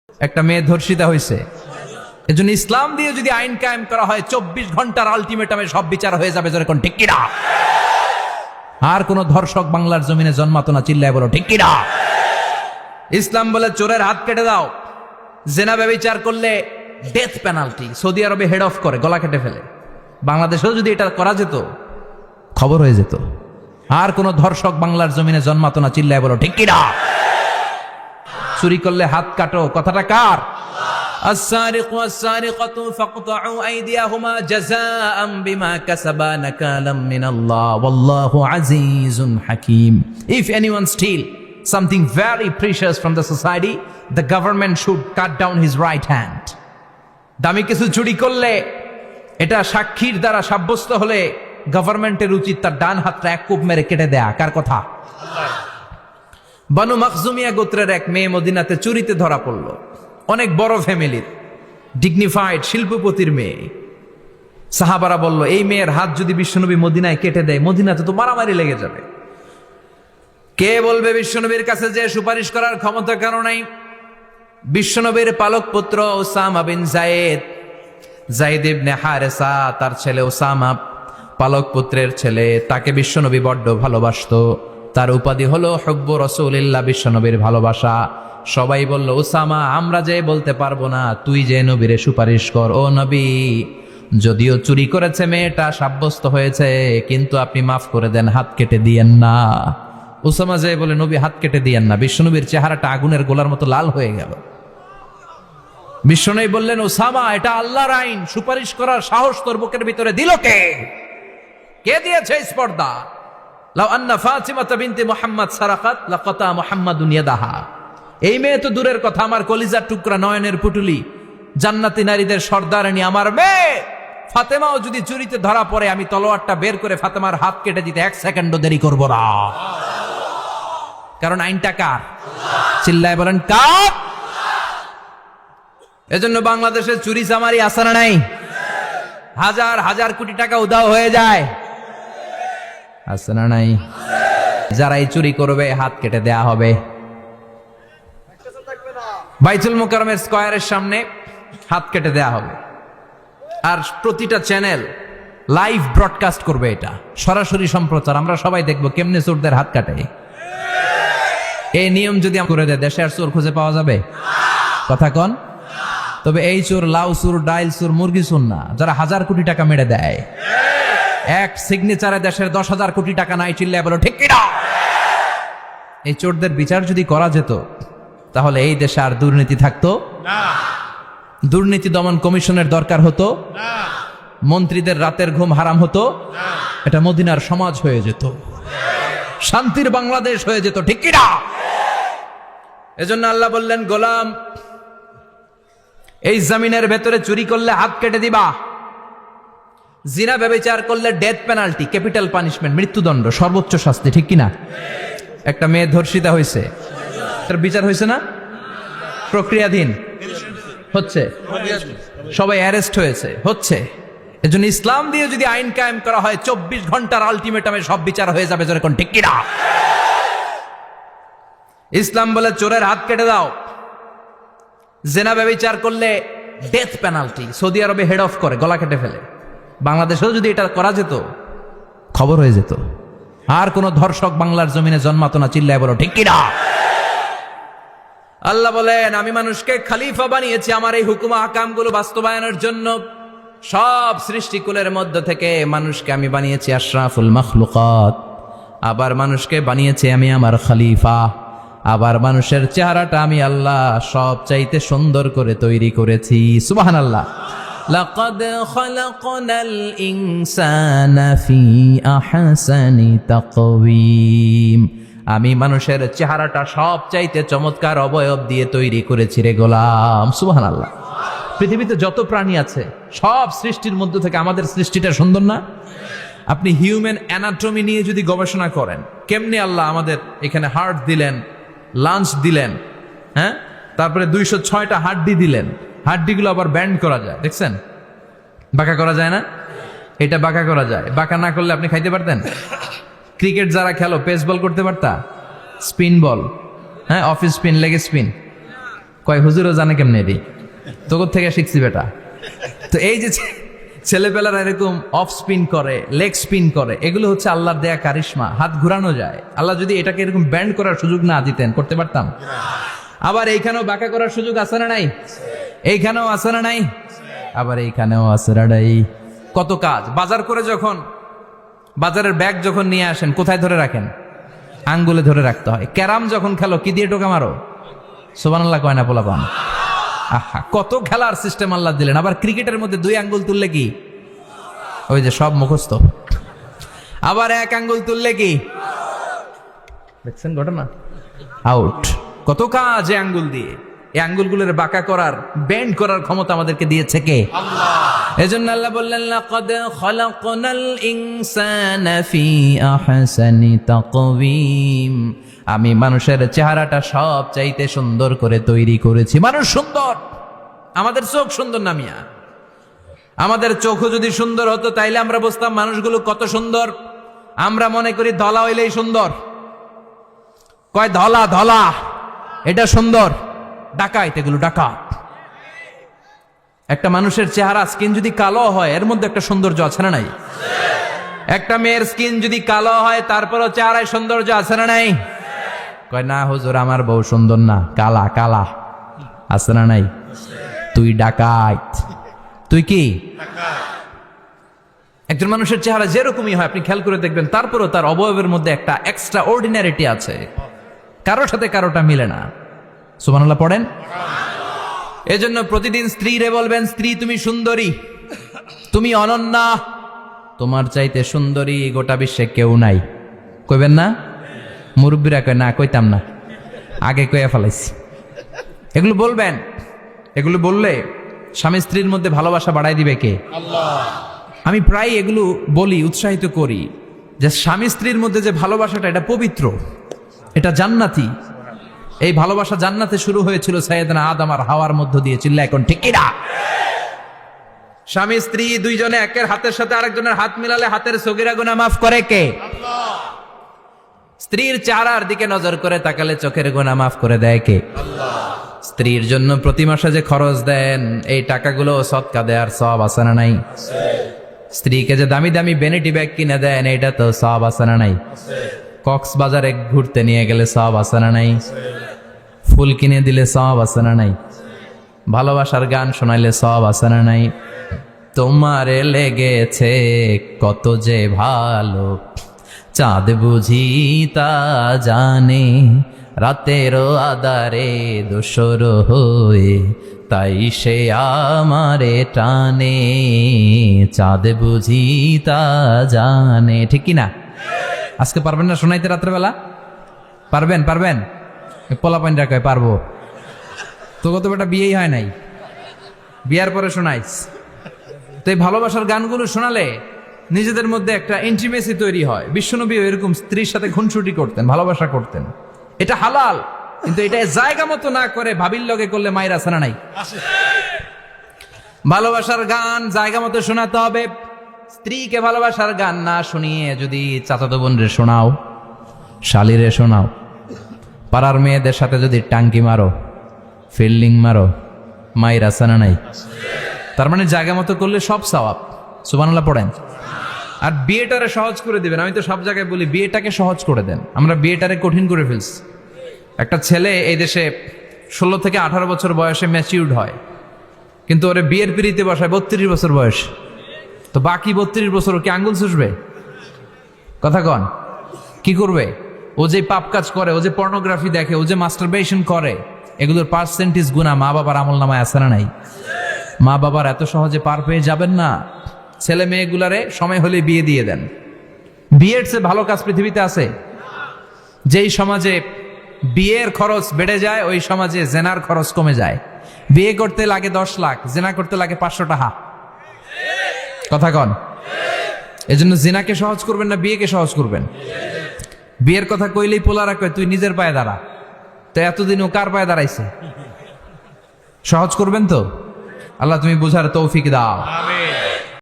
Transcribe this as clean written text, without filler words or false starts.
একটা মেয়ে ধর্ষিতা হয়েছে, এজন্য ইসলাম দিয়ে যদি আইন কায়েম করা হয় 24 ঘন্টার আলটিমেটামে সব বিচার হয়ে যাবে, যেরকম ঠিক কিনা? আর কোন ধর্ষক বাংলার জমিনে জন্মাতো না, চিল্লায় বলো ঠিক কিনা? ইসলাম বলে চোরের হাত কেটে দাও, জেনা ব্যভিচার করলে ডেথ পেনাল্টি। সৌদি আরবে হেড অফ করে, গলা কেটে ফেলে। বাংলাদেশেও যদি এটা করা যেত, খবর হয়ে যেত। আর কোন ধর্ষক বাংলার জমিনে জন্মাতো না, চিল্লায় বলো ঠিক কিনা? চুরি করলে হাত কাটো, কথাটা কার? السارق والسارقة فاقطعوا أيديهما جزاء بما كسبا نكالا من الله والله عزيز حكيم. If anyone steal something very precious from the society, the government should cut down his right hand. দামি কিছু চুরি করলে, এটা সাক্ষীর দ্বারা সাব্যস্ত হলে গভর্নমেন্টের উচিত তার ডান হাতটা এক কোপ মেরে কেটে দেয়া। কার কথা? বানু মাখজুমিয়া গোত্রের এক মেয়ে মদিনাতে চুরিতে ধরা পড়ল। অনেক বড় ফ্যামিলির, ডিগনিফাইড শিল্পপতির মেয়ে। সাহাবারা বলল, এই মেয়ের হাত যদি বিশ্বনবী মদিনায় কেটে দেয়, মদিনাতে তো মারামারি লেগে যাবে। কে বলবে বিশ্বনবীর কাছে যে সুপারিশ করার ক্ষমতা কারো নাই? বিশ্বনবীর পালক পুত্র উসামা বিন যায়েদ, যায়েদ ইবনে হারেসা, তার ছেলে উসামা পালক পুত্রের ছেলে, তাকে বিশ্বনবী বড্ড ভালোবাসতো। তার উপাধি হলো হুব্বু রাসূলিল্লাহ, বিশ্বনবীর ভালোবাসা। সবাই বলল, উসামা, আমরা যে বলতে পারবো না, তুই যে নবীরে সুপারিশ কর। ও নবী, যদিও চুরি করেছে মেয়েটা, সাব্যস্ত হয়েছে, কিন্তু আপনি মাফ করে দেন, হাত কেটে দিয়েন না। উসামা যে বলে, নবী হাত কেটে দিয়েন না। বিশ্বনবীর চেহারাটা আগুনের গোলার মতো লাল হয়ে গেল। বিশ্বনবী বললেন, উসামা, এটা আল্লাহর আইন, সুপারিশ করার সাহস তোর বুকের ভিতরে দিল কে? কে দিয়েছে স্পর্ধা? লাউ আন্না ফাতিমাতা বিনতে মুহাম্মদ সারাকাত লাকাতা মুহাম্মাদুন ইয়াদাহা। এই মেয়ে তো দূরের কথা, আমার কলিজার টুকরা, নয়নের পুটুলি, জান্নাতি নারীদের সর্দারানী আমার মেয়ে ফাতেমাও যদি চুরিতে ধরা পড়ে, আমি তলোয়ারটা বের করে ফাতেমার হাত কেটে দিতে 1 সেকেন্ডও দেরি করব না। কারণ আইনটা কার? চিল্লায় বলেন কার? এজন্য বাংলাদেশের চুরি চামারি আসানা নাই, হাজার হাজার কোটি টাকা উধাও হয়ে যায়, আসানা নাই। যারাই চুরি করবে হাত কেটে দেয়া হবে। বাইতুল মুকাররমের স্কয়ারের সামনে হাত কেটে দেয়া হবে। আর প্রতিটা চ্যানেল লাইভ ব্রডকাস্ট করবে, এটা সরাসরি সম্প্রচার। আমরা সবাই দেখবো কেমনে চোরদের হাত কাটে। এই নিয়ম যদি করে দেয়, দেশে আর চোর খুঁজে পাওয়া যাবে? কথা কন। তবে এই চোর লাউ চোর, ডাইল চোর, মুরগি চোর না, যারা 1000 কোটি টাকা মেরে দেয়। এক সিগনেচারে দেশের 10,000 কোটি টাকা নাই, চিল্লায় বলো ঠিক কিনা? এই চোরদের বিচার যদি করা যেত, তাহলে এই দেশে আর দুর্নীতি থাকতো না। দুর্নীতি দমন কমিশনের দরকার হতো না। মন্ত্রীদের রাতের ঘুম হারাম হতো না। এটা মদিনার সমাজ হয়ে যেত, শান্তির বাংলাদেশ হয়ে যেত, ঠিক কিনা? এজন্য আল্লাহ বললেন, গোলাম, এই জমিনের ভেতরে চুরি করলে হাত কেটে দিবা, জিনা ব্যভিচার করলে ডেথ পেনাল্টি, ক্যাপিটাল পানিশমেন্ট, মৃত্যুদণ্ড, সর্বোচ্চ শাস্তি, ঠিক কিনা? একটা মেয়ে ধর্ষিতা হয়েছে, তার বিচার হয়েছে না? প্রক্রিয়াধীন হচ্ছে, সবাই অ্যারেস্ট হয়েছে, হচ্ছে। এজন্য ইসলাম দিয়ে যদি আইন কায়েম করা হয়, 24 ঘন্টার আলটিমেটামে সব বিচার হয়ে যাবে, যেরকম ঠিক কিনা? ইসলাম বলে চোরের হাত কেটে দাও, জেনা ব্যভিচার করলে ডেথ পেনাল্টি। সৌদি আরবে হেড অফ করে, গলা কেটে ফেলে। বাংলাদেশেও যদি এটা করা যেত, খবর হয়ে যেত। আর কোন ধর্ষক বাংলার জমিনে জন্মাতো না, চিল্লায় বলো ঠিক কিনা? আল্লাহ বলেন, আমি মানুষকে খলিফা বানিয়েছি আমার এই হুকুম আহকামগুলো বাস্তবায়নের জন্য। সব সৃষ্টিকুলের মধ্য থেকে মানুষকে আমি বানিয়েছি আশরাফুল মাখলুকাত। আবার মানুষকে বানিয়েছি আমি আমার খলিফা। আবার মানুষের চেহারাটা আমি আল্লাহ সব চাইতে সুন্দর করে তৈরি করেছি। সুবহানাল্লাহ। লাকাদ খালাকনাল ইনসানা ফি আহসানি তাকওয়িম। আমি মানুষের চেহারাটা সব চাইতে চমৎকার অবয়ব দিয়ে তৈরি করেছি রে গোলাম। সুবহানাল্লাহ। পৃথিবীতে যত প্রাণী আছে, সব সৃষ্টির মধ্য থেকে আমাদের সৃষ্টিটা সুন্দর না? আপনি হিউম্যান অ্যানাটমি নিয়ে যদি গবেষণা করেন, কেমনে আল্লাহ আমাদের এখানে হার্ট দিলেন, লাঞ্চ দিলেন, হ্যাঁ, তারপরে 206টা হাড্ডি দিলেন। হাড্ডিগুলো আবার ব্যান্ড করা যায়, দেখছেন? বাঁকা করা যায় না? এটা বাঁকা করা যায়। বাঁকা না করলে আপনি খাইতে পারতেন? ক্রিকেট যারা খেলো, পেস বল করতে পারতা? স্পিন বল, হ্যাঁ, অফ স্পিন, লেগ স্পিন, কয় হুজুরও জানে কেমনে রে, তোর থেকে শিখছি বেটা। তো এই যে ছেলেপেলারা এরকম অফ স্পিন করে, লেগ স্পিন করে, এগুলো হচ্ছে আল্লাহর দেয়া কারিশমা। হাত ঘুরানো যায়। আল্লাহ যদি এটাকে এরকম ব্যান্ড করার সুযোগ না দিতেন, করতে পারতাম? আবার এইখানেও বাঁকা করার সুযোগ আছে না নাই? এইখানেও আছে না নাই? আবার এইখানেও আছে না নাই? কত কাজ। বাজার করে যখন বাজারের ব্যাগ যখন নিয়ে আসেন, কোথায় ধরে রাখেন? আঙ্গুলে ধরে রাখতে হয়। ক্যারাম যখন খেলো, কি দিয়ে টোকা মারো? সুবহানাল্লাহ কয় না পোলাপান? আহা, কত খেলার সিস্টেম আল্লাহ দিলেন। আবার ক্রিকেটের মধ্যে 2 আঙ্গুল তুললে কি? ওই যে সব মুখস্থ। আবার 1 আঙ্গুল তুললে কি? দেখছেন ঘটনা? আউট। কত কাজ এই আঙ্গুল দিয়ে। এই আঙ্গুলগুলোর বাঁকা করার, বেন্ড করার ক্ষমতা আমাদেরকে দিয়েছে কে? আল্লাহ। এজন্য আল্লাহ বললেন, লাকাদ খালাকনাল ইনসানা ফি আহসানি তাকওয়িম। আমি মানুষের চেহারাটা সব চাইতে সুন্দর করে তৈরি করেছি। মানুষ সুন্দর, আমাদের চোখ সুন্দর না মিয়া? আমাদের চোখও যদি সুন্দর হতো তাইলে আমরা বুঝতাম মানুষগুলো কত সুন্দর। আমরা মনে করি ধলা হইলেই সুন্দর। কয় ধলা ধলা, এটা সুন্দর। ডাকাইত, এগুলো ডাকাত। একটা মানুষের চেহারা স্কিন যদি কালো হয়, এর মধ্যে একটা সৌন্দর্য আছে না নাই? একটা মেয়ের স্কিন যদি কালো হয়, তারপরও চেহারায় সৌন্দর্য আছে না নাই? কয় না হুজুর, আমার বউ সুন্দর না, কালা কালা। আছে না নাই? তুই ডাকাইত। তুই কি? একজন মানুষের চেহারা যেরকমই হয় আপনি খেয়াল করে দেখবেন, তারপরও তার অবয়বের মধ্যে একটা এক্সট্রা অর্ডিনারিটি আছে। কারোর সাথে কারোটা মিলে না। সুবহানাল্লাহ পড়েন। এজন্য প্রতিদিন স্ত্রীরে বলবেন, স্ত্রী তুমি সুন্দরী, তুমি অনন্যা, তোমার চাইতে সুন্দরী গোটা বিশ্বে কেউ নাই। কইবেন না? মুরব্বীরা কয় না, কইতাম না, আগে কইয়া ফেলাইছি। এগুলো বলবেন। এগুলো বললে স্বামী স্ত্রীর মধ্যে ভালোবাসা বাড়াই দিবে কে? আল্লাহ। আমি প্রায় এগুলো বলি, উৎসাহিত করি যে স্বামী স্ত্রীর মধ্যে যে ভালোবাসাটা, এটা পবিত্র, এটা জান্নাতি। এই ভালোবাসা জান্নাতে শুরু হয়েছিল সাইয়েদনা আদম আর হাওয়ার মধ্য দিয়ে। চিল্লা এখন ঠিক কিনা? স্বামী স্ত্রী দুইজনে একের হাতের সাথে আরেকজনের হাত মিলালে হাতের সগীরা গুনাহ মাফ করে কে? আল্লাহ। স্ত্রীর চেহারার দিকে নজর করে তাকালে চোখের গুনাহ মাফ করে দেয় কে? আল্লাহ। স্ত্রীর জন্য প্রতি মাসে যে খরচ দেন, এই টাকাগুলো সদকা দেওয়ার সওয়াব আছে না নাই? স্ত্রীকে যে দামি দামি ভ্যানিটি ব্যাগ কিনে দেন, এটা তো সওয়াব আছে না নাই? কক্সবাজারে ঘুরতে নিয়ে গেলে সওয়াব আছে না নাই? ফুল কিনে দিলে সওয়াব আছে না নাই? ভালোবাসার গান শোনাইলে সওয়াব আছে না নাই? তোমারে লেগেছে কত যে ভালো, চাঁদ বুঝি তা জানে, রাতেরও আধারে দোসর হয়ে তাই সে আমারে টানে, চাঁদ বুঝি তা জানে। ঠিক কিনা? আজকে পারবেন না শোনাইতে রাত্রেবেলা? পারবেন? পারবেন? পোলাপাইনরা কয় পারবো। তো কত বেটা বিয়েই হয় নাই, বিয়ার পরে শোনাইস। তো এই ভালোবাসার গানগুলো শোনালে নিজেদের মধ্যে একটা ইন্টিমেসি তৈরি হয়। বিশ্বনবী এরকম স্ত্রীর সাথে খুনসুটি করতেন, ভালোবাসা করতেন। এটা হালাল, কিন্তু এটা জায়গা মতো না করে ভাবির লগে করলে মায়ের আছে না নাই? ভালোবাসার গান জায়গা মতো শোনাতে হবে। স্ত্রীকে ভালোবাসার গান না শুনিয়ে যদি চাচাতো বোনরে শোনাও, শালিরে শোনাও, পাড়ার মেয়েদের সাথে যদি টাঙ্কি মারো, ফিল্ডিং মারো, মায়ের আছে না নাই? তার মানে জায়গা মতো করলে সব সওয়াব। সুবহানাল্লাহ পড়েন। আর বিয়েটারে সহজ করে দিবেন। আমি তো সব জায়গায় বলি বিয়েটাকে সহজ করে দেন। আমরা বিয়েটারে কঠিন করে ফেলছি। একটা ছেলে এই দেশে 16 থেকে 18 বছর বয়সে ম্যাচিউরড হয়, কিন্তু ওরে বিয়ের পিড়িতে বসায় 32 বছর বয়স। তো বাকি 32 বছর কি আঙ্গুল চুষবে? কথা কন, কি করবে? ও যে পাপ কাজ করে, ও যে পর্নোগ্রাফি দেখে, ও যে মাস্টারবেশন করে, এগুলোর পার্সেন্টেজ গুণা মা বাবার আমল নামায় আছে না নাই? মা বাবার এত সহজে পার পেয়ে যাবেন না। ছেলে মেয়েগুলারে সময় হলে বিয়ে দিয়ে দেন। বিয়ের চেয়ে ভালো কাজ পৃথিবীতে আছে? যেই সমাজে বিয়ের খরচ বেড়ে যায়, ওই সমাজে জেনার খরচ কমে যায়। বিয়ে করতে লাগে 10 লাখ, জেনা করতে লাগে 500 টাকা। কথা কন। এজন্য জেনাকে সহজ করবেন না, বিয়েকে সহজ করবেন? বিয়ের কথা কইলেই পোলারা কয় তুই নিজের পায়ে দাঁড়া। তো এতদিন ও কার পায়ে দাঁড়াইছে? সহজ করবেন তো? আল্লাহ তুমি বুঝার তৌফিক দাও। আমিন।